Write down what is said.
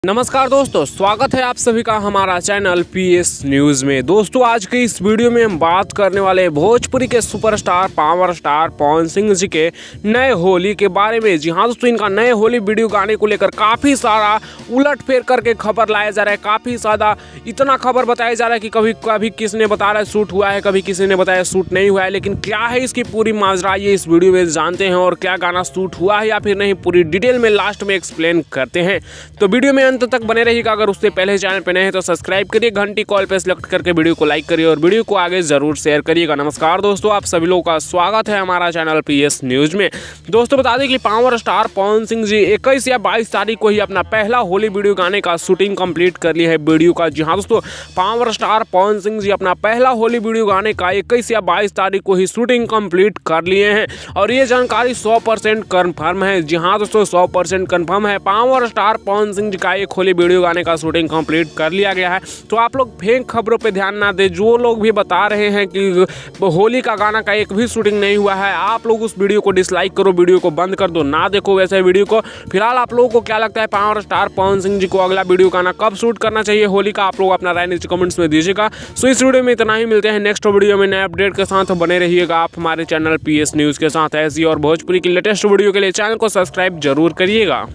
नमस्कार दोस्तों, स्वागत है आप सभी का हमारा चैनल पीएस न्यूज़ में। दोस्तों आज की इस वीडियो में हम बात करने वाले भोजपुरी के superstar power star Pawan Singh ji के नए होली के बारे में। जी हाँ दोस्तों, इनका नए होली वीडियो गाने को लेकर काफ़ी सारा उलट फेर करके खबर लाया जा रहा है। काफ़ी ज़्यादा इतना खबर बताया जा रहा है कि कभी कभी किसी ने बता रहा है शूट हुआ है, कभी किसी ने बताया शूट नहीं हुआ है। लेकिन क्या है इसकी पूरी माजरा, ये इस वीडियो में जानते हैं। और क्या गाना शूट हुआ है या फिर नहीं, पूरी डिटेल में लास्ट में एक्सप्लेन करते हैं। तो वीडियो में अंत तक बने रहिएगा। अगर उससे पहले चैनल पे नए हैं तो सब्सक्राइब करिए, घंटी कॉल पे सेलेक्ट करके वीडियो को लाइक करिए और वीडियो को आगे जरूर शेयर करिएगा। नमस्कार दोस्तों, आप सभी लोगों का स्वागत है हमारा चैनल पीएस न्यूज में। दोस्तों बता दें कि पावर स्टार पवन सिंह जी 21 या 22 तारीख को ही अपना पहला होली वीडियो गाने का शूटिंग कंप्लीट कर लिया है वीडियो का। जी हाँ दोस्तों, पावर स्टार पवन सिंह जी अपना पहला होली वीडियो गाने का 21 या 22 तारीख को ही शूटिंग कंप्लीट कर लिए हैं और ये जानकारी 100% कन्फर्म है। जी हाँ दोस्तों, 100% कन्फर्म है। पावर स्टार पवन सिंह जी का एक होली वीडियो गाने का शूटिंग कंप्लीट कर लिया गया है। तो आप लोग फेक खबरों पे ध्यान ना दें। जो लोग भी बता रहे हैं कि होली का गाना का एक भी शूटिंग नहीं हुआ है, आप लोग उस वीडियो को डिसलाइक करो, वीडियो को बंद कर दो, ना देखो वैसे वीडियो को। फिलहाल आप लोगों को क्या लगता है, पावर स्टार पवन सिंह जी को अगला वीडियो गाना कब शूट करना चाहिए होली का? आप लोग अपना राय नीचे कमेंट्स में दीजिएगा। सो इस वीडियो में इतना ही, मिलते हैं नेक्स्ट वीडियो में नए अपडेट के साथ। बने रहिएगा आप हमारे चैनल पीएस न्यूज़ के साथ। ऐसी और भोजपुरी की लेटेस्ट वीडियो के लिए चैनल को सब्सक्राइब जरूर करिएगा।